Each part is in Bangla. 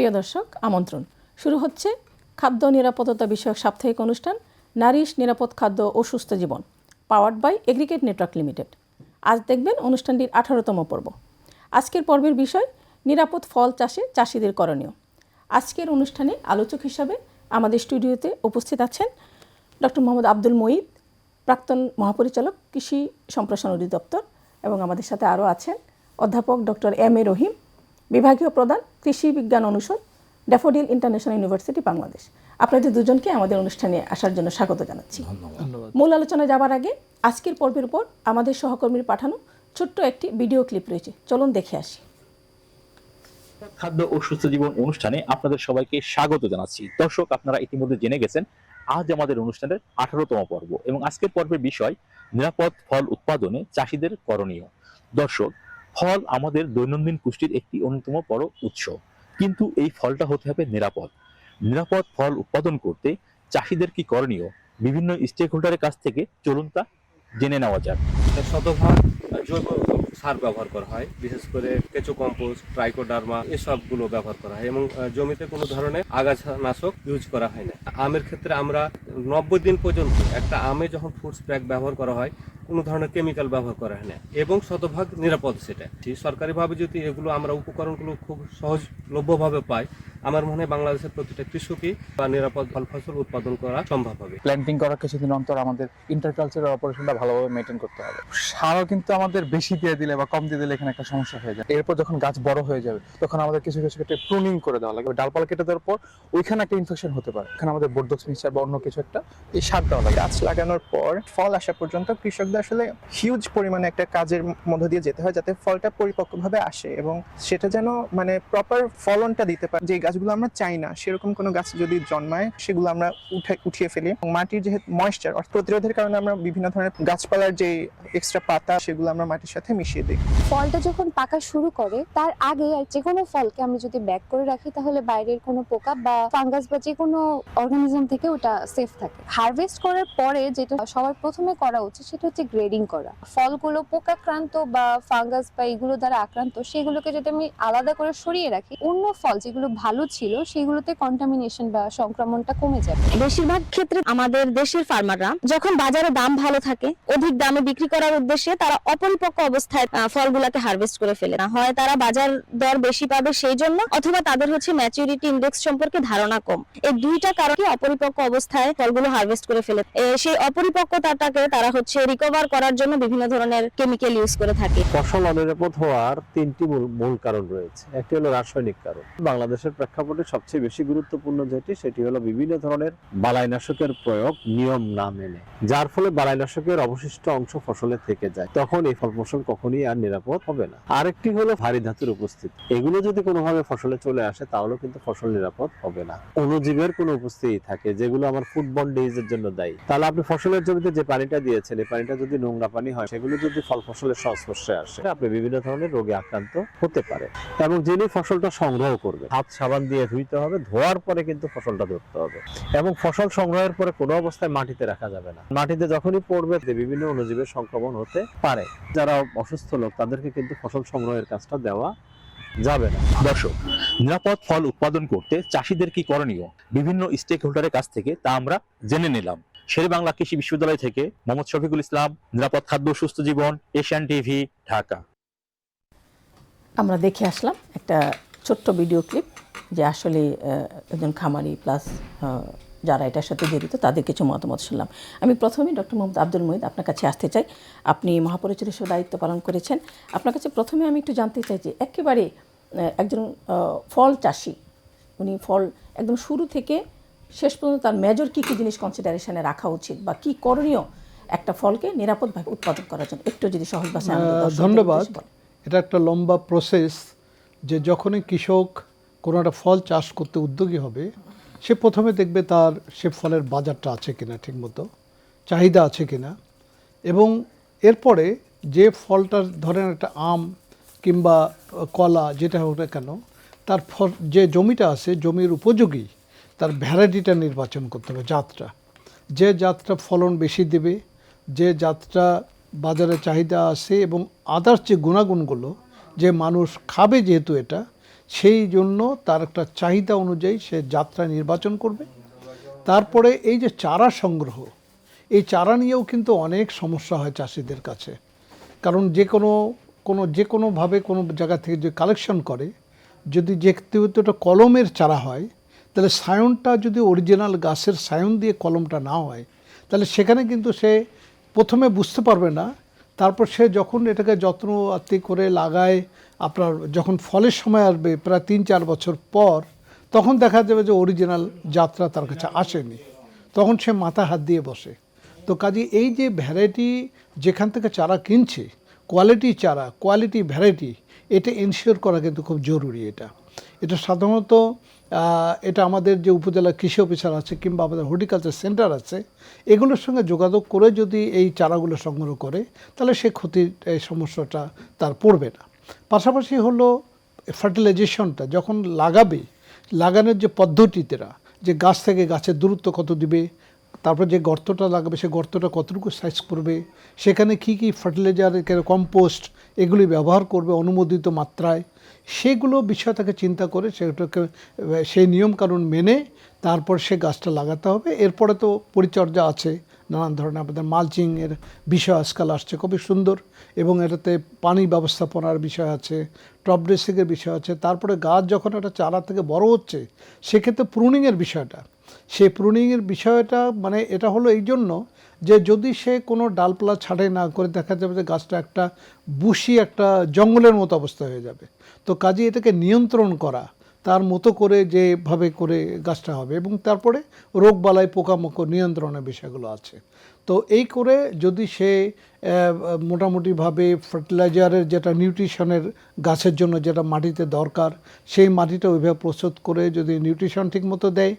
প্রিয় দর্শক, আমন্ত্রণ। শুরু হচ্ছে খাদ্য নিরাপত্তা বিষয়ক সাপ্তাহিক অনুষ্ঠান নারিশ নিরাপদ খাদ্য ও সুস্থ জীবন, powered by aggregate network limited. আজ দেখবেন অনুষ্ঠানটির 18তম পর্ব। আজকের পর্বের বিষয় নিরাপদ ফল চাষে চাষিদের করণীয়। আজকের অনুষ্ঠানে আলোচক হিসাবে আমাদের স্টুডিওতে উপস্থিত আছেন ডক্টর মোহাম্মদ আব্দুল মঈদ, প্রাক্তন মহাপরিচালক কৃষি সম্প্রসারণ অধিদপ্তর, এবং আমাদের সাথে আরও আছেন অধ্যাপক ডক্টর এম এ রহিম, বিভাগীয় প্রধান কৃষি বিজ্ঞান অনুষদ, ড্যাফোডিল ইন্টারন্যাশনাল ইউনিভার্সিটি বাংলাদেশ। আপনাদের দুজনকে আমাদের অনুষ্ঠানে আসার জন্য স্বাগত জানাচ্ছি। ধন্যবাদ। মূল আলোচনায় যাবার আগে আজকের পর্বের উপর আমাদের সহকর্মীর পাঠানো ছোট্ট একটি ভিডিও ক্লিপ রয়েছে, চলুন দেখে আসি। খাদ্য ও সুস্থ জীবন অনুষ্ঠানে আপনাদের সবাইকে স্বাগত জানাচ্ছি। দর্শক, আপনারা ইতিমধ্যে জেনে গেছেন আজ আমাদের অনুষ্ঠানের 18তম পর্ব, এবং আজকের পর্বের বিষয় নিরাপদ ফল উৎপাদনে চাষিদের করণীয়। দর্শক, ফল আমাদের দৈনন্দিন পুষ্টির একটি অন্যতম বড় উৎস, কিন্তু এই ফলটা হতে হবে নিরাপদ। নিরাপদ ফল উৎপাদন করতে চাষিদের কি করণীয়, বিভিন্ন স্টেক হোল্ডারের কাছ থেকে চলুন তা জেনে নেওয়া যাক। শতভাগ জৈব সার ব্যবহার করা হয়, বিশেষ করে কেঁচো কম্পোস্ট, ট্রাইকোডার্মা এসবগুলো ব্যবহার করা হয়, এবং জমিতে কোনো ধরনের আগাছানাশক ইউজ করা হয় না। আমের ক্ষেত্রে আমরা 90 দিন পর্যন্ত একটা আমে যখন ফুড স্প্রে ব্যবহার করা হয়, কোনো ধরনের কেমিক্যাল ব্যবহার করা হয় না, এবং শতভাগ নিরাপদ সেটা। সরকারিভাবে যদি এগুলো আমরা উপকরণগুলো খুব সহজলভ্যভাবে পাই, আমার মনে হয় বাংলাদেশের প্রতিটা কৃষকই বা নিরাপদ ফল ফসল উৎপাদন করা সম্ভব হবে। প্ল্যান্টিং করার কিছুদিন অন্তর আমাদের ইন্টারকালচারাল অপারেশনটা ভালোভাবে মেনটেন করতে হবে। সারও কিন্তু আমাদের বেশি দিয়ে দিলে বা কম দিয়ে দিলে এখানে একটা সমস্যা হয়ে যায়। এরপর যখন গাছ বড় হয়ে যাবে তখন আমাদের কিছু কিছু ক্ষেত্রে প্রুনিং করে দেওয়া লাগবে। ডালপালা কেটে দেওয়ার পর ওইখানে একটা ইনফেকশন হতে পারে, এখানে আমাদের বোরডক্স মিক্সচার বা অন্য কিছু একটা এই সার দেওয়া লাগে। গাছ লাগানোর পর ফল আসা পর্যন্ত কৃষকদের আসলে হিউজ পরিমাণে একটা কাজের মধ্য দিয়ে যেতে হয়, যাতে ফলটা পরিপক্কভাবে আসে এবং সেটা যেন মানে প্রপার ফলনটা দিতে পারে। যে গাছগুলো আমরা চাই না সেরকম কোনো গাছ যদি জন্মায়, সেগুলো আমরা উঠিয়ে ফেলি। এবং মাটির যেহেতু ময়েশ্চার প্রতিরোধের কারণে আমরা বিভিন্ন ধরনের গাছপালার যে এক্সট্রা পাতা সেগুলো আমরা মাটির সাথে মিশিয়ে দিই। ফলটা যখন পাকা শুরু করে তার আগে আর যে কোনো ফলকে আমি যদি ব্যাক করে রাখি, তাহলে বাইরের কোনো পোকা বা ফাঙ্গাস বা যে কোনো অর্গানিজম থেকে ওটা সেফ থাকে। হারভেস্ট করার পরে যেটা সবার প্রথমে করা উচিত সেটা হচ্ছে গ্রেডিং করা। ফলগুলো পোকাক্রান্ত বা ফাঙ্গাস বা এগুলো দ্বারা আক্রান্ত, সেগুলোকে যদি আমি আলাদা করে সরিয়ে রাখি, অন্য ফল যেগুলো ভালো ছিল সেগুলোতে কন্টামিনেশন বা সংক্রমণটা কমে যাবে। বেশিরভাগ ক্ষেত্রে আমাদের দেশের ফার্মাররা যখন বাজারে দাম ভালো থাকে, অধিক দামে বিক্রি করার উদ্দেশ্যে তারা অপরিপক্ক অবস্থায় ফলগুলাকে হারভেস্ট করে ফেলে। না হয় তারা বাজার দর বেশি পাবে সেই জন্য, অথবা তাদের হচ্ছে ম্যাচুরিটি ইন্ডেক্স সম্পর্কে ধারণা কম। এই দুইটা কারণে অপরিপক্ক অবস্থায় ফলগুলো হারভেস্ট করে ফেলে। সেই অপরিপক্কতাটাকে তারা হচ্ছে রিকভার করার জন্য বিভিন্ন ধরনের কেমিক্যাল ইউজ করে থাকে। ফসল অনিরাপদ হওয়ার তিনটি মূল কারণ রয়েছে। একটি হলো রাসায়নিক কারণ। বাংলাদেশের প্রেক্ষাপটে সবচেয়ে বেশি গুরুত্বপূর্ণ সেটি হলো বিভিন্ন ধরনের বালাইনাশকের প্রয়োগ নিয়ম না মেনে, যার ফলে বালাইনাশকের অবশিষ্ট অংশ ফসলে থেকে যায়। তখন এই ফল ফসল কখনই আর নিরাপদ হবে না। আরেকটি হলো ভারী ধাতুর উপস্থিতি। এগুলো যদি কোনোভাবে ফসলে চলে আসে তাহলে কিন্তু ফসল নিরাপদ হবে না। অণুজীবের কোনো উপস্থিতি থাকে যেগুলো আমার ফুডবর্ন ডিজিজের জন্য দায়ী। তাহলে আপনি ফসলের জমিতে যে পানিটা দিয়েছেন, এই পানিটা যদি নোংরা পানি হয়, সেগুলো যদি ফল ফসলের সংস্পর্শে আসে, আপনি বিভিন্ন ধরনের রোগে আক্রান্ত হতে পারে। এবং যিনি ফসলটা সংগ্রহ করবে, হাত সাবান দিয়ে ধুইতে হবে, ধোয়ার পরে কিন্তু ফসলটা ধরতে হবে। এবং ফসল সংগ্রহের পরে কোনো অবস্থায় মাটিতে রাখা যাবে না। মাটিতে যখনই পড়বে বিভিন্ন অণুজীবের সংক্রমণ হতে পারে। যারা অসুস্থ লোক তাদেরকে কিন্তু ফসল সংগ্রহের কাজটা দেওয়া যাবে না। দর্শক, নিরাপদ ফল উৎপাদন করতে চাষিদের কি করণীয়, বিভিন্ন স্টেক হোল্ডারের কাছ থেকে তা আমরা জেনে নিলাম। শেরে বাংলা কৃষি বিশ্ববিদ্যালয় থেকে মোহাম্মদ শফিকুল ইসলাম, নিরাপদ খাদ্য সুস্থ জীবন, এশিয়ান টিভি, ঢাকা। আমরা দেখে আসলাম একটা ছোট্ট ভিডিও ক্লিপ, যে আসলে একজন খামারি প্লাস যারা এটার সাথে জড়িত তাদের কিছু মতামত শুনলাম। আমি প্রথমেই ডক্টর মোহাম্মদ আব্দুল মঈদ আপনার কাছে আসতে চাই। আপনি মহাপরিচালক হিসেবে দায়িত্ব পালন করেছেন। আপনার কাছে প্রথমে আমি একটু জানতে চাই যে একেবারে একজন ফল চাষি, উনি ফল একদম শুরু থেকে শেষ পর্যন্ত তার মেজর কী কী জিনিস কনসিডারেশনে রাখা উচিত বা কী করণীয় একটা ফলকে নিরাপদভাবে উৎপাদন করার জন্য একটু যদি সহজ ভাষায়। ধন্যবাদ। এটা একটা লম্বা প্রসেস, যে যখনই কৃষক কোনো একটা ফল চাষ করতে উদ্যোগী হবে, সে প্রথমে দেখবে তার সে ফলের বাজারটা আছে কিনা, ঠিকমতো চাহিদা আছে কিনা, এবং এরপরে যে ফলটার ধরেন একটা আম কিংবা কলা যেটা হোক না কেন, তার যে জমিটা আছে জমির উপযোগী তার ভ্যারাইটিটা নির্বাচন করতে হবে, জাতটা, যে জাতটা ফলন বেশি দেবে, যে জাতটা বাজারে চাহিদা আছে এবং আদার্স যে গুণাগুণগুলো, যে মানুষ খাবে যেহেতু এটা, সেই জন্য তার একটা চাহিদা অনুযায়ী সে যাত্রা নির্বাচন করবে। তারপরে এই যে চারা সংগ্রহ, এই চারা নিয়েও কিন্তু অনেক সমস্যা হয় চাষিদের কাছে। কারণ যে কোনোভাবে কোনো জায়গা থেকে যে কালেকশন করে, যদি যেহেতু এটা কলমের চারা হয়, তাহলে সায়নটা যদি অরিজিনাল গাছের সায়ন দিয়ে কলমটা না হয়, তাহলে সেখানে কিন্তু সে প্রথমে বুঝতে পারবে না। তারপর সে যখন এটাকে যত্ন আত্তি করে লাগায়, আপনার যখন ফলের সময় আসবে প্রায় 3-4 বছর পর, তখন দেখা যাবে যে অরিজিনাল যাত্রা তার কাছে আসেনি, তখন সে মাথা হাত দিয়ে বসে। তো কাজে এই যে ভ্যারাইটি যেখান থেকে চারা কিনছে, কোয়ালিটি চারা, কোয়ালিটি ভ্যারাইটি, এটা এনশিওর করা কিন্তু খুব জরুরি। এটা সাধারণত এটা আমাদের যে উপজেলা কৃষি অফিসার আছে কিংবা আমাদের হর্টিকালচার সেন্টার আছে, এগুলোর সঙ্গে যোগাযোগ করে যদি এই চারাগুলো সংগ্রহ করে, তাহলে সে ক্ষতির এই সমস্যাটা তার পড়বে না। পাশাপাশি হলো ফার্টিলাইজেশনটা যখন লাগাবে, লাগানোর যে পদ্ধতিটা, যে গাছ থেকে গাছের দূরত্ব কত দিবে, তারপর যে গর্তটা লাগাবে সে গর্তটা কতটুকু সাইজ করবে, সেখানে কি কি ফার্টিলাইজার, কম্পোস্ট এগুলি ব্যবহার করবে অনুমোদিত মাত্রায়, সেগুলো বিষয় তাকে চিন্তা করে সেটাকে সেই নিয়মকানুন মেনে তারপর সে গাছটা লাগাতে হবে। এরপরে তো পরিচর্যা আছে, নানান ধরনের আমাদের মালচিংয়ের বিষয় আজকাল আসছে খুবই সুন্দর, এবং এটাতে পানি ব্যবস্থাপনার বিষয় আছে, টপ ড্রেসিংয়ের বিষয় আছে। তারপরে গাছ যখন একটা চারা থেকে বড় হচ্ছে, সেক্ষেত্রে প্রুনিংয়ের বিষয়টা, সেই প্রুনিংয়ের বিষয়টা মানে এটা হলো এই জন্য যে যদি সে কোনো ডালপালা ছাঁটাই না করে, দেখা যাবে যে গাছটা একটা বুশি একটা জঙ্গলের মতো অবস্থা হয়ে যাবে। তো কাজে এটাকে নিয়ন্ত্রণ করা, তার মতো করে যেভাবে করে গাছটা হবে, এবং তারপরে রোগবালাই পোকামাকড় নিয়ন্ত্রণের বিষয়গুলো আছে। তো এই করে যদি সে মোটামুটিভাবে ফার্টিলাইজারের যেটা নিউট্রিশনের গাছের জন্য যেটা মাটিতে দরকার, সেই মাটিটা ওইভাবে প্রস্তুত করে যদি নিউট্রিশন ঠিকমতো দেয়,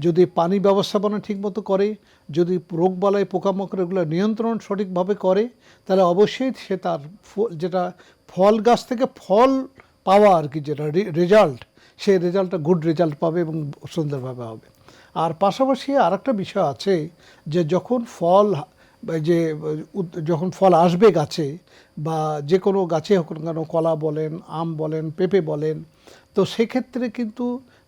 যদি পানি ব্যবস্থাপনা ঠিকমতো করে, যদি রোগবালাই পোকামাকড় এগুলো নিয়ন্ত্রণ সঠিকভাবে করে, তাহলে অবশ্যই সে তার যেটা ফল গাছ থেকে ফল পাওয়া আর কি, যেটা রেজাল্ট, সেই রেজাল্টটা গুড রেজাল্ট পাবে এবং সুন্দরভাবে হবে। আর পাশাপাশি আরেকটা বিষয় আছে যে যখন ফল আসবে গাছে, বা যে কোনো গাছে হোক না কেন, কলা বলেন, আম বলেন, পেঁপে বলেন, তো সেক্ষেত্রে কিন্তু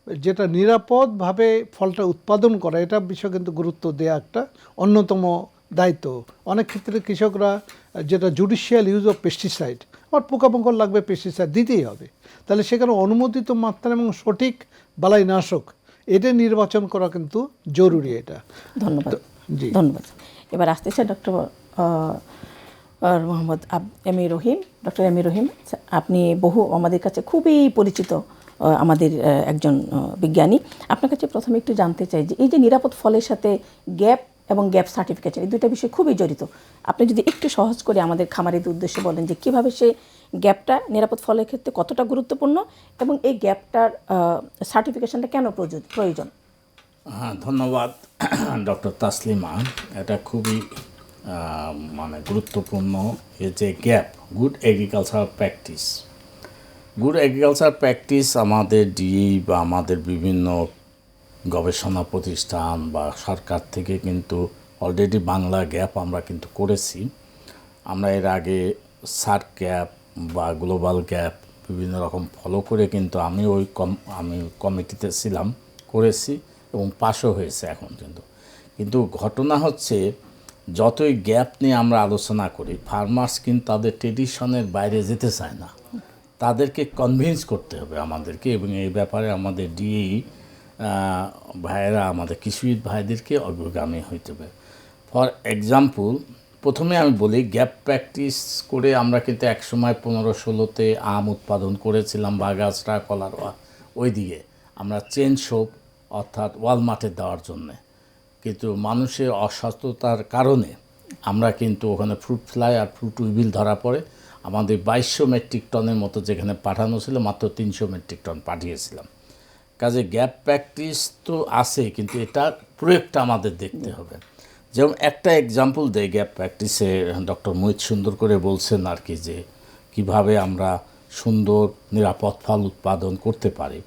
যেটা নিরাপদভাবে ফলটা উৎপাদন করা, এটা বিষয়ে কিন্তু গুরুত্ব দেওয়া একটা অন্যতম দায়িত্ব। অনেক ক্ষেত্রে কৃষকরা যেটা জুডিশিয়াল ইউজ অফ পেস্টিসাইড, আমার পোকামাকড় লাগবে, পেস্টিসাইড দিতেই হবে, তাহলে সেখানে অনুমোদিত মাত্রা এবং সঠিক বালাইনাশক এটা নির্বাচন করা কিন্তু জরুরি। এটা ধন্যবাদ। জি, ধন্যবাদ। এবার আসতেছে doctor Mohammad M A Rahim. Doctor M A রহিম, আপনি আমাদের কাছে খুবই পরিচিত আমাদের একজন বিজ্ঞানী। আপনার কাছে প্রথমে একটু জানতে চাই যে এই যে নিরাপদ ফলের সাথে গ্যাপ এবং গ্যাপ সার্টিফিকেশন, এই দুইটা বিষয় খুবই জড়িত। আপনি যদি একটু সহজ করে আমাদের খামারিদের উদ্দেশ্যে বলেন যে কীভাবে সে গ্যাপটা নিরাপদ ফলের ক্ষেত্রে কতটা গুরুত্বপূর্ণ, এবং এই গ্যাপটার সার্টিফিকেশনটা কেন প্রয়োজন। হ্যাঁ, ধন্যবাদ ডক্টর তাসলিমা। এটা খুবই মানে গুরুত্বপূর্ণ এই যে gap, good agriculture practice. Good agriculture practice আমাদের ডিই বা আমাদের বিভিন্ন গবেষণা প্রতিষ্ঠান বা সরকার থেকে কিন্তু অলরেডি বাংলা গ্যাপ আমরা কিন্তু করেছি। আমরা এর আগে সার্ক গ্যাপ বা গ্লোবাল গ্যাপ বিভিন্ন রকম ফলো করে কিন্তু আমি কমিটিতে ছিলাম, করেছি এবং পাশও হয়েছে এখন কিন্তু ঘটনা হচ্ছে যতই গ্যাপ নিয়ে আমরা আলোচনা করি, ফার্মার্স কিন্তু তাদের ট্রেডিশনের বাইরে যেতে চায় না। তাদেরকে কনভিন্স করতে হবে আমাদেরকে, এবং এই ব্যাপারে আমাদের ডিই ভাইয়েরা, আমাদের কৃষিবিদ ভাইদেরকে অগ্রগামী হইতে হবে। ফর এক্সাম্পল, প্রথমে আমি বলি গ্যাপ প্র্যাকটিস করে আমরা কিন্তু একসময় 15-16তে আম উৎপাদন করেছিলাম, বাগাছড়া, কলারোয়া, ওই দিকে আমরা চেন শপ অর্থাৎ ওয়ালমার্টে দেওয়ার জন্যে, কিন্তু মানুষের অসচেতনতার কারণে আমরা কিন্তু ওখানে ফ্রুট ফ্লাই আর ফ্রুট উইভিল ধরা পড়ে আমাদের 2200 মেট্রিক টনের মতো যেখানে পাঠানো ছিল, মাত্র 300 মেট্রিক টন পাঠিয়েছিলাম। কাজে গ্যাপ প্র্যাকটিস তো আছে, কিন্তু এটার প্রয়োগটা আমাদের দেখতে হবে। যেমন একটা এক্সাম্পল দেয় গ্যাপ প্র্যাকটিসে, ডক্টর মোহিত সুন্দর করে বলছেন আর কি, যে কিভাবে আমরা সুন্দর নিরাপদ ফল উৎপাদন করতে পারি।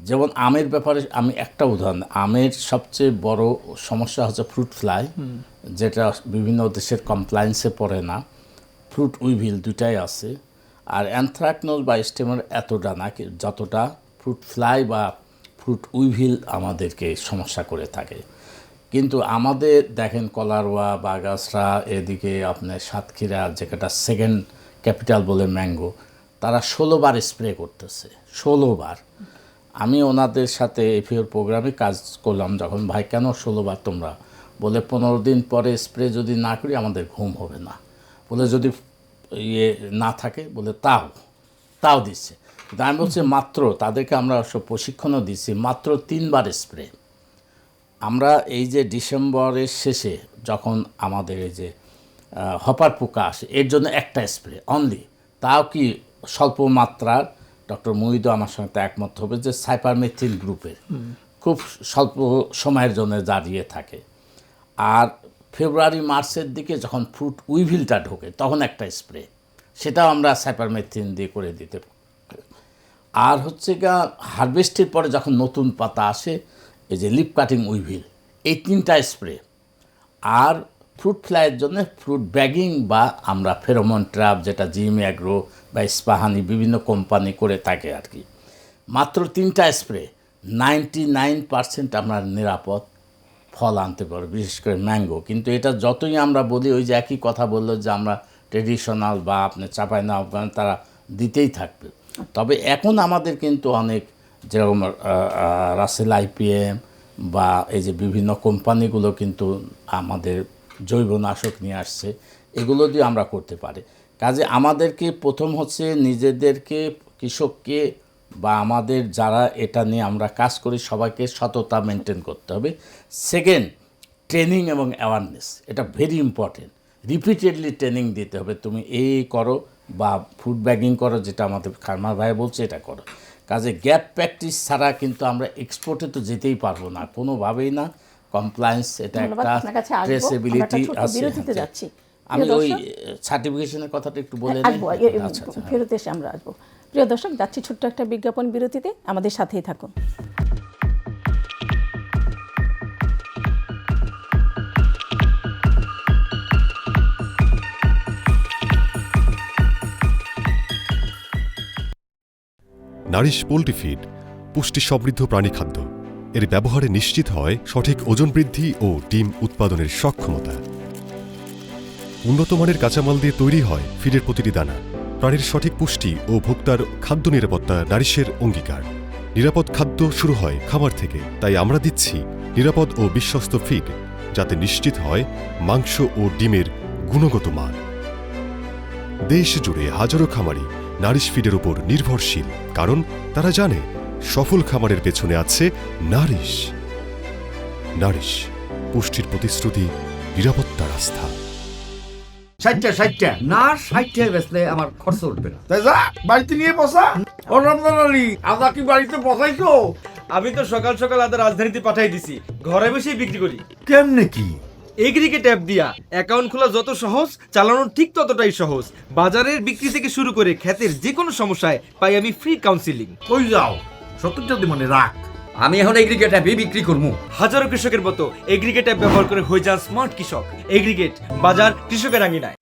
যেমন আমের ব্যাপারে আমি একটা উদাহরণ, আমের সবচেয়ে বড় সমস্যা হচ্ছে ফ্রুট ফ্লাই, যেটা বিভিন্ন দেশের কমপ্লায়েন্সে পড়ে না। ফ্রুট উইভিল দুটাই আছে, আর অ্যানথ্রাকনোজ বা স্টেমের এতটা না যতটা ফ্রুট ফ্লাই বা ফ্রুট উইভিল আমাদেরকে সমস্যা করে থাকে। কিন্তু আমাদের দেখেন কলারোয়া, বাগাসরা, এদিকে আপনার সাতক্ষীরা যেটা সেকেন্ড ক্যাপিটাল বলে ম্যাঙ্গো, তারা 16 বার স্প্রে করতেছে, 16 বার। আমি ওনাদের সাথে এফিওর প্রোগ্রামে কাজ করলাম যখন, ভাই কেন 16 বার তোমরা? বলে 15 দিন পরে স্প্রে যদি না করি আমাদের ঘুম হবে না, বলে যদি ইয়ে না থাকে বলে তাও দিচ্ছে। কিন্তু আমি বলছি মাত্র, তাদেরকে আমরা সব প্রশিক্ষণও দিচ্ছি, মাত্র 3 বার স্প্রে। আমরা এই যে ডিসেম্বরের শেষে যখন আমাদের এই যে হপার পোকা আসে, এর জন্য একটা স্প্রে অনলি, তাও কি স্বল্প মাত্রার, ডক্টর মুহিদও আমার সঙ্গে একমত হবে যে সাইপারমেথ্রিন গ্রুপের খুব স্বল্প সময়ের জন্য দাঁড়িয়ে থাকে। আর ফেব্রুয়ারি মার্চের দিকে যখন ফ্রুট উইভিলটা ঢোকে তখন একটা স্প্রে, সেটাও আমরা সাইপারমেথ্রিন দিয়ে করে দিতে পারি। আর হচ্ছে গা হারভেস্টের পরে যখন নতুন পাতা আসে, এই যে লিপ কাটিং উইভিল, এই 3টা স্প্রে। আর ফ্রুট ফ্লাইয়ের জন্য ফ্রুট ব্যাগিং বা আমরা ফেরোমন ট্র্যাপ, যেটা জিম অ্যাগ্রো বা ইস্পাহানি বিভিন্ন কোম্পানি করে থাকে আর কি, মাত্র 3টা স্প্রে 99% আমরা নিরাপদ ফল আনতে পারবো, বিশেষ করে ম্যাঙ্গো। কিন্তু এটা যতই আমরা বলি, ওই যে একই কথা বললো যে আমরা ট্রেডিশনাল বা আপনার চাঁপাইনবাবগঞ্জ তারা দিতেই থাকবে। তবে এখন আমাদের কিন্তু অনেক, যেরকম রাসেল আইপিএম বা এই যে বিভিন্ন কোম্পানিগুলো কিন্তু আমাদের জৈবনাশক নিয়ে আসছে, এগুলো দিয়ে আমরা করতে পারি। কাজে আমাদেরকে প্রথম হচ্ছে নিজেদেরকে, কৃষককে বা আমাদের যারা এটা নিয়ে আমরা কাজ করি সবাইকে সততা মেনটেন করতে হবে। সেকেন্ড, ট্রেনিং এবং অ্যাওয়ারনেস, এটা ভেরি ইম্পর্টেন্ট। রিপিটেডলি ট্রেনিং দিতে হবে, তুমি এই করো বা ফুড ব্যাগিং করো, যেটা আমাদের খারমার ভাই বলছে এটা করো। কাজে গ্যাপ প্র্যাকটিস ছাড়া কিন্তু আমরা এক্সপোর্টে তো যেতেই পারবো না, কোনোভাবেই না। কমপ্লায়েন্স, এটা একটা ট্রেসেবিলিটি আছে। যাচ্ছি আমি ওই সার্টিফিকেশনের কথাটা একটু বলে ফেরত এসে আমরা আসবো। প্রিয় দর্শক, যাচ্ছি ছোট্ট একটা বিজ্ঞাপন বিরতিতে, আমাদের সাথেই থাকুন। নারিশ পোল্ট্রি ফিড পুষ্টি সমৃদ্ধ প্রাণী খাদ্য। এর ব্যবহারে নিশ্চিত হয় সঠিক ওজন বৃদ্ধি ও ডিম উৎপাদনের সক্ষমতা। উন্নত মানের কাঁচামাল দিয়ে তৈরি হয় ফিডের প্রতিটি দানা। প্রাণীর সঠিক পুষ্টি ও ভোক্তার খাদ্য নিরাপত্তা নারিশের অঙ্গীকার। নিরাপদ খাদ্য শুরু হয় খামার থেকে, তাই আমরা দিচ্ছি নিরাপদ ও বিশ্বস্ত ফিড, যাতে নিশ্চিত হয় মাংস ও ডিমের গুণগত মান। দেশ জুড়ে হাজারো খামারি নারিশ ফিডের উপর নির্ভরশীল, কারণ তারা জানে সফল খামারের পেছনে আছে নারিশ। নারিশ, পুষ্টির প্রতিশ্রুতি, নিরাপত্তার আস্থা। 60 না 60 বেচলে আমার খরচ উঠবে না। তাই যা বাড়িতে নিয়ে বসা। ও রমজান আলী, আদা কি বাড়িতে বসাইছো? আমি তো সকাল সকাল আদা রাজধানীতে পাঠাই দিছি, ঘরে বসেই বিক্রি করি। কেমনে কি? এগ্রিগেট অ্যাপ দিয়া অ্যাকাউন্ট খোলা যত সহজ, চালানো ঠিক ততটাই সহজ। বাজারের বিক্রি থেকে শুরু করে ক্ষেতের যে কোনো সমস্যায় পাই আমি ফ্রি কাউন্সিলিং। কই যাও 70 মনে রাখ, আমি এখন এগ্রিগেট অ্যাপে বিক্রি করবো। হাজারো কৃষকের মতো এগ্রিগেট অ্যাপ ব্যবহার করে হয়ে যান স্মার্ট কৃষক। এগ্রিগেট, বাজার কৃষকের আঙিনায়।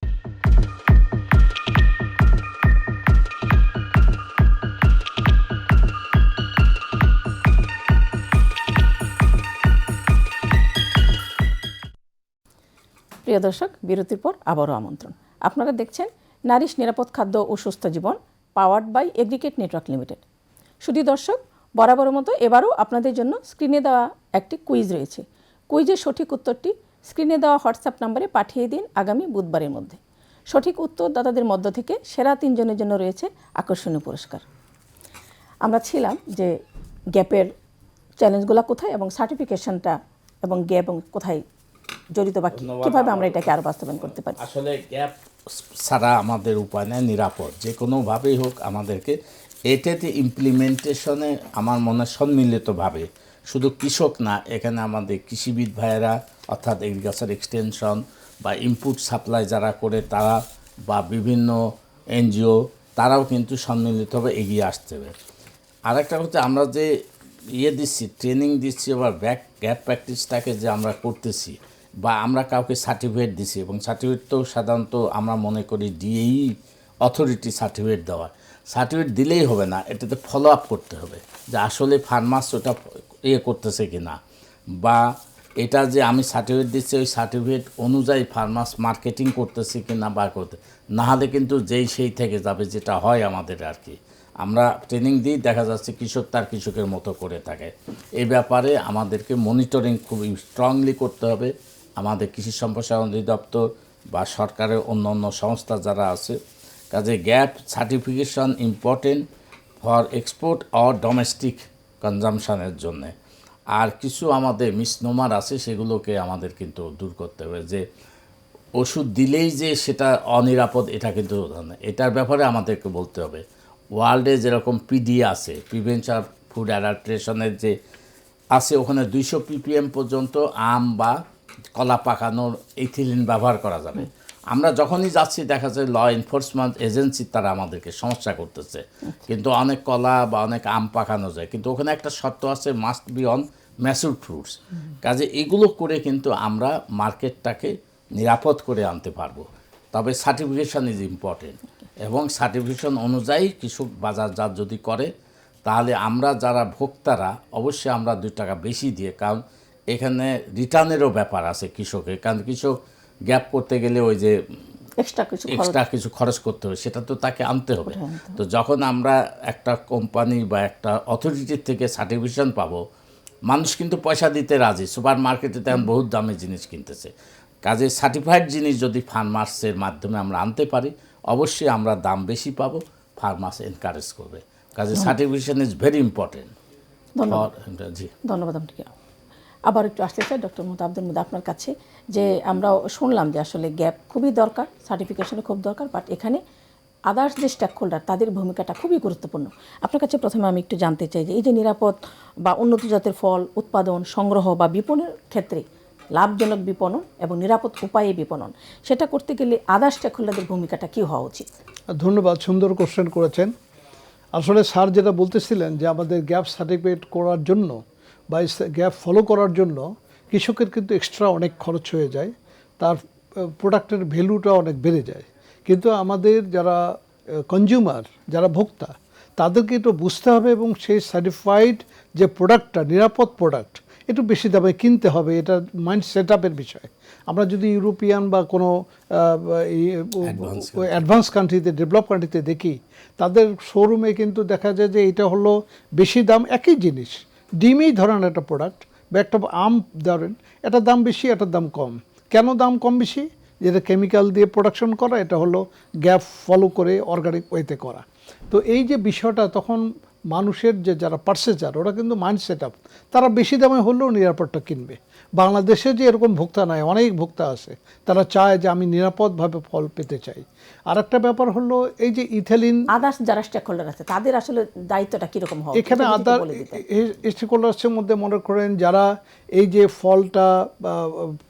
প্রিয় দর্শক, বিরতির পর আবারও আমন্ত্রণ। আপনারা দেখছেন নারিশ নিরাপদ খাদ্য ও সুস্থ জীবন, powered by aggregate network limited. শুধু দর্শক, বরাবরের মতো এবারও আপনাদের জন্য স্ক্রিনে দেওয়া একটি কুইজ রয়েছে। কুইজের সঠিক উত্তরটি স্ক্রিনে দেওয়া হোয়াটসঅ্যাপ নম্বরে পাঠিয়ে দিন আগামী বুধবারের মধ্যে। সঠিক উত্তরদাতাদের মধ্য থেকে সেরা 3 জনের জন্য রয়েছে আকর্ষণীয় পুরস্কার। আমরা ছিলাম যে গ্যাপের চ্যালেঞ্জগুলো কোথায় এবং সার্টিফিকেশনটা এবং গ্যাপ কোথায় জড়িত, বা কীভাবে আমরা এটাকে আরও বাস্তবায়ন করতে পারি। আসলে গ্যাপ ছাড়া আমাদের উপায় নেই, নিরাপদ যে কোনোভাবেই হোক আমাদেরকে এটাতে ইমপ্লিমেন্টেশনে আমার মনে সম্মিলিতভাবে, শুধু কৃষক না, এখানে আমাদের কৃষিবিদ ভাইয়েরা অর্থাৎ এগ্রিকালচার এক্সটেনশন বা ইনপুট সাপ্লাই যারা করে তারা, বা বিভিন্ন এনজিও, তারাও কিন্তু সম্মিলিতভাবে এগিয়ে আসতে হবে। আরেকটা হচ্ছে আমরা যে দিচ্ছি, ট্রেনিং দিচ্ছি, আবার গ্যাপ প্র্যাকটিসটাকে যে আমরা করতেছি, বা আমরা কাউকে সার্টিফিকেট দিছি, এবং সার্টিফিকেট তো সাধারণত আমরা মনে করি ডিএই অথরিটি সার্টিফিকেট দেওয়া, সার্টিফিকেট দিলেই হবে না, এটাতে ফলো আপ করতে হবে যে আসলে ফার্মার্স ওটা করতেছে কি না, বা এটা যে আমি সার্টিফিকেট দিচ্ছি ওই সার্টিফিকেট অনুযায়ী ফার্মার্স মার্কেটিং করতেছে কি না বা করতে, না হলে কিন্তু যেই সেই থেকে যাবে, যেটা হয় আমাদের আর কি। আমরা ট্রেনিং দিই, দেখা যাচ্ছে কৃষক তার কৃষকের মতো করে থাকে। এই ব্যাপারে আমাদেরকে মনিটরিং খুবই স্ট্রংলি করতে হবে। আমাদের কৃষি সম্প্রসারণ অধিদপ্তর বা সরকারের অন্য অন্য সংস্থা যারা আছে, কাজে gap certification important for export or domestic কনজামশনের জন্যে। আর কিছু আমাদের মিসনোমার আছে, সেগুলোকে আমাদের কিন্তু দূর করতে হবে, যে ওষুধ দিলেই যে সেটা অনিরাপদ এটা কিন্তু না। এটার ব্যাপারে আমাদেরকে বলতে হবে। ওয়ার্ল্ডে যেরকম পিডি আছে, প্রিভেনশন ফুড অ্যাডাল্ট্রেশনের যে আছে, ওখানে 200 ppm পর্যন্ত আম বা কলা পাকানোর ইথিলিন ব্যবহার করা যাবে। আমরা যখনই যাচ্ছি দেখা যায় ল এনফোর্সমেন্ট এজেন্সি তারা আমাদেরকে সমস্যা করতেছে, কিন্তু অনেক কলা বা অনেক আম পাকানো যায়, কিন্তু ওখানে একটা শর্ত আছে, must be on matured fruits. কাজে এগুলো করে কিন্তু আমরা মার্কেটটাকে নিরাপদ করে আনতে পারবো। তবে সার্টিফিকেশন ইজ ইম্পর্টেন্ট, এবং সার্টিফিকেশন অনুযায়ী কৃষক বাজারজাত যদি করে, তাহলে আমরা যারা ভোক্তারা অবশ্যই আমরা 2 টাকা বেশি দিয়ে, কারণ এখানে রিটার্নেরও ব্যাপার আছে কৃষকের, কারণ কৃষক গ্যাপ করতে গেলে ওই যে এক্সট্রা কিছু খরচ করতে হবে, সেটা তো তাকে আনতে হবে। তো যখন আমরা একটা কোম্পানি বা একটা অথরিটির থেকে সার্টিফিকেশন পাবো, মানুষ কিন্তু পয়সা দিতে রাজি। সুপার মার্কেটে তেমন বহুত দামে জিনিস কিনতেছে। কাজে সার্টিফাইড জিনিস যদি ফার্মার্সের মাধ্যমে আমরা আনতে পারি, অবশ্যই আমরা দাম বেশি পাবো, ফার্মার্স এনকারেজ করবে। কাজে সার্টিফিকেশন ইজ ভেরি ইম্পর্টেন্ট। জি, ধন্যবাদ আপনাকে। আবার একটু আসতে চাই ডক্টর মোহাম্মদ আব্দুল মুদা আপনার কাছে, যে আমরা শুনলাম যে আসলে গ্যাপ খুবই দরকার, সার্টিফিকেশনও খুব দরকার, বাট এখানে আদার্স যে স্টেক হোল্ডার তাদের ভূমিকাটা খুবই গুরুত্বপূর্ণ। আপনার কাছে প্রথমে আমি একটু জানতে চাই যে এই যে নিরাপদ বা উন্নত জাতের ফল উৎপাদন, সংগ্রহ বা বিপণনের ক্ষেত্রে লাভজনক বিপণন এবং নিরাপদ উপায়ে বিপণন, সেটা করতে গেলে আদার্স স্টেক হোল্ডারদের ভূমিকাটা কী হওয়া উচিত? ধন্যবাদ, সুন্দর কোশ্চেন করেছেন। আসলে স্যার যেটা বলতেছিলেন যে আমাদের গ্যাপ সার্টিফিকেট করার জন্য বা গ্যাপ ফলো করার জন্য কৃষকের কিন্তু এক্সট্রা অনেক খরচ হয়ে যায়, তার প্রোডাক্টের ভ্যালুটা অনেক বেড়ে যায়। কিন্তু আমাদের যারা কনজিউমার, যারা ভোক্তা, তাদেরকে একটু বুঝতে হবে এবং সেই সার্টিফাইড যে প্রোডাক্টটা নিরাপদ প্রোডাক্ট একটু বেশি দামে কিনতে হবে। এটা মাইন্ড সেট আপের বিষয়। আমরা যদি ইউরোপিয়ান বা কোনো অ্যাডভান্স কান্ট্রিতে, ডেভেলপ কান্ট্রিতে দেখি, তাদের শোরুমে কিন্তু দেখা যায় যে এটা হলো বেশি দাম একই জিনিস, ডিমই ধরেন একটা প্রোডাক্ট বা একটা আম ধরেন, এটার দাম বেশি, এটার দাম কম। কেন দাম কম বেশি? যেটা কেমিক্যাল দিয়ে প্রোডাকশন করা, এটা হলো গ্যাপ ফলো করে অর্গানিক ওয়েতে করা। তো এই যে বিষয়টা, তখন মানুষের যে যারা পার্সেজার, ওরা কিন্তু মাইন্ড সেট আপ, তারা বেশি দামে হলেও নিরাপদটা কিনবে। বাংলাদেশে যে এরকম ভোক্তা নাই, অনেক ভোক্তা আছে, তারা চায় যে আমি নিরাপদভাবে ফল পেতে চাই। আর একটা ব্যাপার হলো এই যে ইথিলিন, আদার্স যারা স্টেক হোল্ডার আছে তাদের আসলে দায়িত্বটা কীরকম হবে এখানে? আদার স্টেক হোল্ডার্সের মধ্যে মনে করেন যারা এই যে ফলটা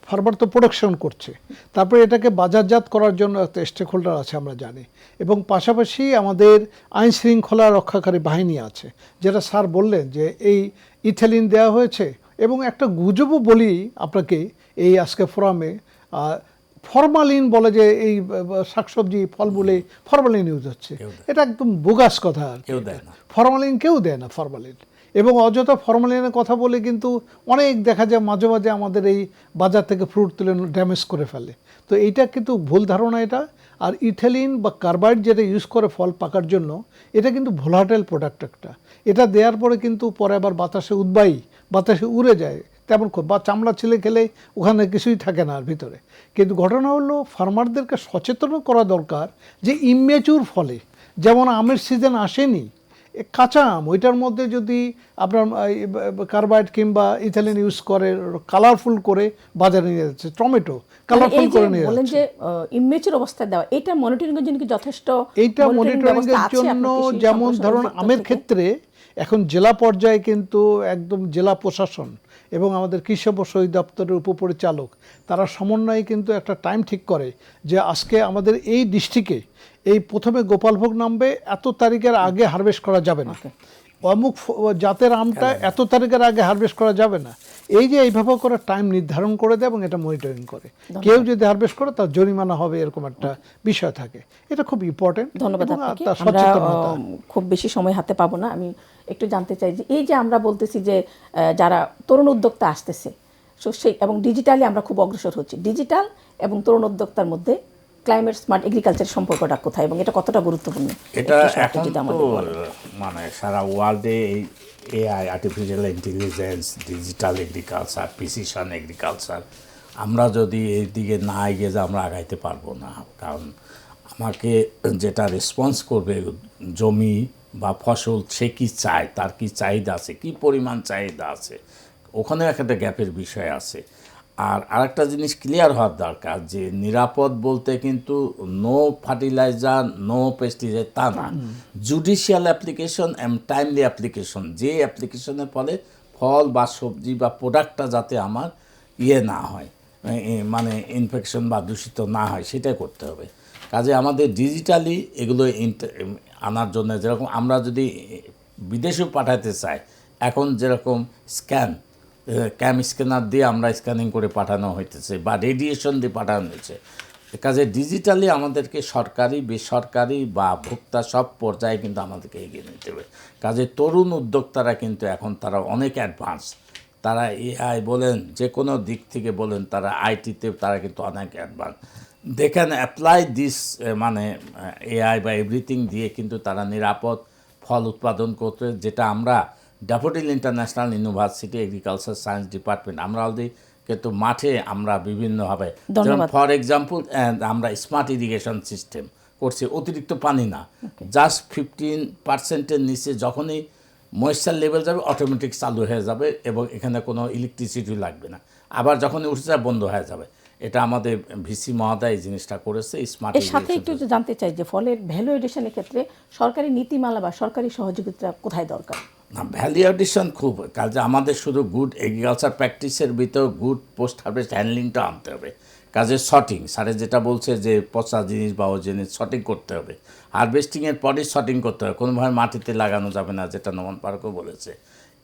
ফার্মার তো প্রোডাকশন করছে, তারপরে এটাকে বাজারজাত করার জন্য একটা স্টেক হোল্ডার আছে আমরা জানি, এবং পাশাপাশি আমাদের আইন শৃঙ্খলা রক্ষাকারী বাহিনী আছে, যেটা স্যার বললেন যে এই ইথিলিন দেওয়া হয়েছে। এবং একটা গুজবও বলি আপনাকে, এই আজকে ফোরামে ফরমালিন বলে যে এই শাকসবজি ফল বলে ফরমালিন ইউজ হচ্ছে, এটা একদম বোগাস কথা। ফরমালিন কেউ দেয় না, ফরমালিন। এবং অযথা ফরমালিনের কথা বলে কিন্তু অনেক দেখা যায় মাঝে মাঝে আমাদের এই বাজার থেকে ফ্রুট তুলে ড্যামেজ করে ফেলে। তো এইটা কিন্তু ভুল ধারণা এটা। আর ইথিলিন বা কার্বাইড যেটা ইউজ করে ফল পাকার জন্য, এটা কিন্তু ভোলাটাইল প্রোডাক্ট একটা। এটা দেওয়ার পরে কিন্তু পরে আবার বাতাসে উদ্বায়ী, বাতাসে উড়ে যায়, তেমন বা চামড়া ছিলে খেলে ওখানে কিছুই থাকে না আর ভিতরে। কিন্তু ঘটনা হলো ফার্মারদেরকে সচেতন করা দরকার যে ইম্যাচুর ফলে, যেমন আমের সিজন আসেনি, কাঁচা আম, ওইটার মধ্যে যদি আপনার কার্বাইড কিংবা ইথিলিন ইউজ করে কালারফুল করে বাজারে নিয়ে যাচ্ছে, টমেটো কালারফুল করে নিয়ে যাচ্ছে। বলেন যে ইমেচুর অবস্থায় দেওয়া, এটা মনিটরিং এর জন্য কি যথেষ্ট? এইটা মনিটরিং এর জন্য, যেমন ধরুন আমের ক্ষেত্রে এখন জেলা পর্যায়ে কিন্তু একদম জেলা প্রশাসন এবং আমাদের কৃষি সম্প্রসারণ দপ্তরের উপপরিচালক, তারা সমন্বয়ে কিন্তু একটা টাইম ঠিক করে যে আজকে আমাদের এই ডিস্ট্রিক্টে এই প্রথমে গোপালভোগ নামবে, এত তারিখের আগে হারভেস্ট করা যাবে না। অমুক জাতের আমটা এত তারিখের আগে হারভেস্ট করা যাবে না, এই যে এইভাবে করে টাইম নির্ধারণ করে দেয় এবং এটা মনিটরিং করে, কেউ যদি হারভেস্ট করে তার জরিমানা হবে এরকম একটা বিষয় থাকে। এটা খুব ইম্পর্টেন্ট। ধন্যবাদ আপনাকে। আমরা খুব বেশি সময় হাতে পাবো না, আমি একটু জানতে চাই যে এই যে আমরা বলতেছি যে যারা তরুণ উদ্যোক্তা আসতেছে, সেই এবং ডিজিটালি আমরা খুব অগ্রসর হচ্ছি, ডিজিটাল এবং তরুণ উদ্যোক্তার মধ্যে ক্লাইমেট স্মার্ট এগ্রিকালচার সম্পর্কটা কোথায় এবং এটা কতটা গুরুত্বপূর্ণ? এটা এখন তো মানে সারা ওয়ার্ল্ডে এই AI, artificial intelligence, digital agriculture, precision agriculture, আমরা যদি এই দিকে না এগিয়ে যাই আমরা আগাইতে পারবো না। কারণ আমাকে যেটা রেসপন্স করবে জমি বা ফসল, সে কী চায়, তার কী চাহিদা আছে, কী পরিমাণ চাহিদা আছে, ওখানে একটা গ্যাপের বিষয় আছে। আর আরেকটা জিনিস ক্লিয়ার হওয়ার দরকার যে নিরাপদ বলতে কিন্তু নো ফার্টিলাইজার, নো পেস্টিসাইড তা না, judicial application and timely application, যে অ্যাপ্লিকেশনের ফলে ফল বা সবজি বা প্রোডাক্টটা যাতে আমার না হয়, মানে ইনফেকশন বা দূষিত না হয়, সেটাই করতে হবে। কাজে আমাদের ডিজিটালি এগুলো আনার জন্য, যেরকম আমরা যদি বিদেশেও পাঠাতে চাই, এখন যেরকম ক্যাম স্ক্যানার দিয়ে আমরা স্ক্যানিং করে পাঠানো হইতেছে বা রেডিয়েশন দিয়ে পাঠানো হয়েছে। কাজে ডিজিটালি আমাদেরকে সরকারি, বেসরকারি বা ভোক্তা সব পর্যায়ে কিন্তু আমাদেরকে এগিয়ে নিতে হবে। কাজে তরুণ উদ্যোক্তারা কিন্তু এখন তারা অনেক অ্যাডভান্স, তারা এআই বলেন, যে কোনো দিক থেকে বলেন, তারা আইটিতে তারা কিন্তু অনেক advance. They can apply this, মানে এআই বা এভরিথিং দিয়ে কিন্তু তারা নিরাপদ ফল উৎপাদন করতে, যেটা আমরা Daffodil International University Agriculture Science Department আমরা অলরেডি কিন্তু মাঠে আমরা বিভিন্নভাবে, যেমন ফর এক্সাম্পল আমরা স্মার্ট ইরিগেশন সিস্টেম করছি, অতিরিক্ত পানি না, জাস্ট 15% নিচে যখনই ময়েশ্চার লেভেল যাবে অটোমেটিক চালু হয়ে যাবে এবং এখানে কোনো ইলেকট্রিসিটি লাগবে না, আবার যখনই উঠে যায় বন্ধ হয়ে যাবে। এটা আমাদের ভিসি মহোদয় এই জিনিসটা করেছে স্মার্ট। এর সাথে একটু জানতে চাই যে ফলের ভ্যালু এডিশনের ক্ষেত্রে সরকারি নীতিমালা বা সরকারি সহযোগিতা কোথায় দরকার? না, ভ্যালু এডিশন খুব, কাজে আমাদের শুধু গুড এগ্রিকালচার প্র্যাকটিসের ভিতর গুড পোস্ট হারভেস্ট হ্যান্ডলিংটা আনতে হবে। কাজে শর্টিং, স্যারে যেটা বলছে যে পচা জিনিস বা ও জিনিস শর্টিং করতে হবে, হারভেস্টিংয়ের পরেই শর্টিং করতে হবে, কোনোভাবে মাটিতে লাগানো যাবে না, যেটা নোমান পার্কও বলেছে।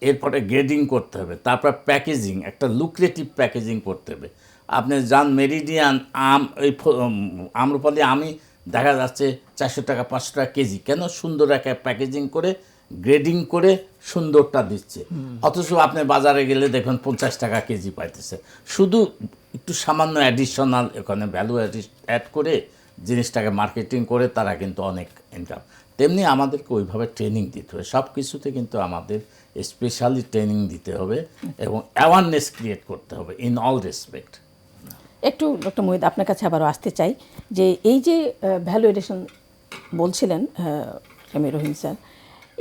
এরপরে গ্রেডিং করতে হবে, তারপর প্যাকেজিং, একটা লুক্রেটিভ প্যাকেজিং করতে হবে। আপনি যান মেরিডিয়ান আম, এই আম্রপালি আমি দেখা যাচ্ছে 400 টাকা 500 টাকা কেজি, কেন? সুন্দর একটা প্যাকেজিং করে গ্রেডিং করে সুন্দরটা দিচ্ছে, অথচ আপনি বাজারে গেলে দেখুন 50 টাকা কেজি পাইতেছে। শুধু একটু সামান্য অ্যাডিশনাল এখানে ভ্যালু অ্যাড করে জিনিসটাকে মার্কেটিং করে তারা কিন্তু অনেক ইনকাম। তেমনি আমাদেরকে ওইভাবে ট্রেনিং দিতে হবে, সব কিছুতে কিন্তু আমাদের স্পেশালি ট্রেনিং দিতে হবে এবং অ্যাওয়ারনেস ক্রিয়েট করতে হবে ইন অল রেসপেক্ট। একটু ডক্টর মুহিত আপনার কাছে আবারও আসতে চাই যে এই যে ভ্যালু এডিশন বলছিলেন রহিম স্যার,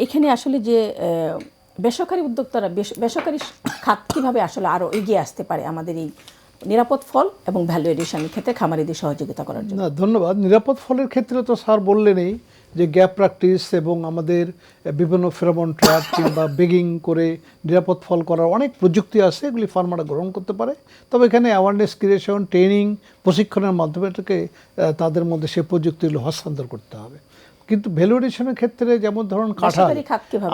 এখানে আসলে যে বেসরকারি উদ্যোক্তারা, বেসরকারি খাত কীভাবে আসলে আরও এগিয়ে আসতে পারে আমাদের এই নিরাপদ ফল এবং ভ্যালু এডিশনের ক্ষেত্রে খামারিদের সহযোগিতা করার জন্য? না, ধন্যবাদ। নিরাপদ ফলের ক্ষেত্রে তো স্যার বললেনই যে গ্যাপ প্র্যাকটিস এবং আমাদের বিভিন্ন ফেরোমন ট্র্যাপ কিংবা বেগিং করে নিরাপদ ফল করার অনেক প্রযুক্তি আছে, এগুলি ফার্মাররা গ্রহণ করতে পারে। তবে এখানে অ্যাওয়ারনেস ক্রিয়েশন, ট্রেনিং, প্রশিক্ষণের মাধ্যমে এটাকে তাদের মধ্যে সেই প্রযুক্তিগুলো হস্তান্তর করতে হবে। কিন্তু ভ্যালু এডিশনের ক্ষেত্রে যেমন ধরুন কাঁঠাল,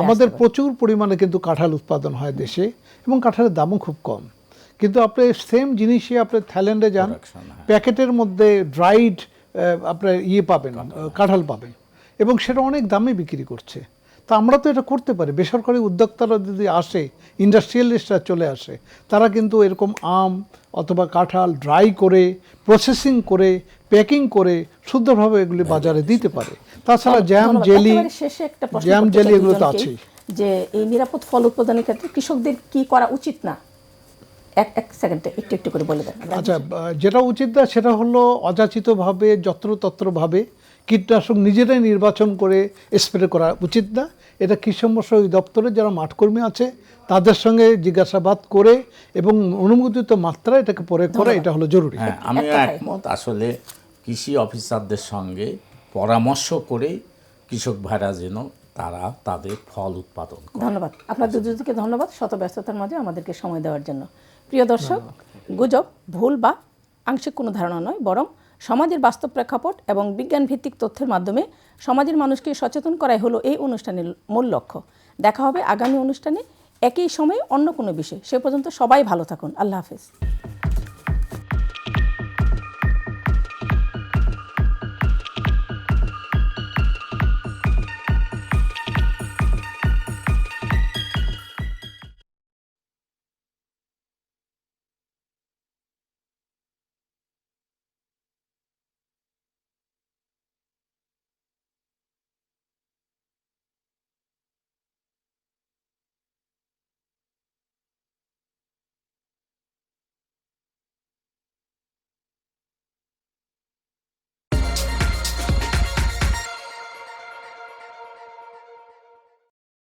আমাদের প্রচুর পরিমাণে কিন্তু কাঁঠাল উৎপাদন হয় দেশে এবং কাঁঠালের দামও খুব কম। কিন্তু আপনি সেম জিনিসই আপনি থাইল্যান্ডে যান, প্যাকেটের মধ্যে ড্রাইড আপনার পাবেন, কাঁঠাল পাবেন এবং সেটা অনেক দামে বিক্রি করছে। তা আমরা তো এটা করতে পারি। বেসরকারি উদ্যোক্তারা যদি আসে, ইন্ডাস্ট্রিয়ালিস্টরা চলে আসে, তারা কিন্তু এরকম আম অথবা কাঁঠাল ড্রাই করে, প্রসেসিং করে, প্যাকিং করে শুদ্ধভাবে এগুলি বাজারে দিতে পারে। তাছাড়া জ্যাম, জেলি, এগুলো তো আছেই। যে এই নিরাপদ ফল উৎপাদনের ক্ষেত্রে কৃষকদের কি করা উচিত না, এক সেকেন্ডে একটু করে বলে দেন। আচ্ছা, যেটা উচিত না সেটা হলো অযাচিতভাবে, যত্রতত্রভাবে কীটনাশক নিজেরাই নির্বাচন করে স্প্রে করা উচিত না। এটা কৃষি সম্প্রসারণ দপ্তরের যারা মাঠকর্মী আছে তাদের সঙ্গে জিজ্ঞাসাবাদ করে এবং অনুমোদিত মাত্রায় এটাকে প্রয়োগ করা, এটা হলো জরুরি। হ্যাঁ, আমি একমত। আসলে কৃষি অফিসারদের সঙ্গে পরামর্শ করে কৃষক ভাইরা যেন তারা তাদের ফল উৎপাদন করে। ধন্যবাদ আপনার দুজনকে, ধন্যবাদ শত ব্যস্ততার মাঝে আমাদেরকে সময় দেওয়ার জন্য। প্রিয় দর্শক, গুজব, ভুল বা আংশিক কোনো ধারণা নয়, বরং সমাজের বাস্তব প্রেক্ষাপট এবং বিজ্ঞান ভিত্তিক তথ্যের মাধ্যমে সমাজের মানুষকে সচেতন করাই হলো এই অনুষ্ঠানের মূল লক্ষ্য। দেখা হবে আগামী অনুষ্ঠানে একই সময়ে অন্য কোনো বিষয়। সে পর্যন্ত সবাই ভালো থাকুন। আল্লাহ হাফেজ।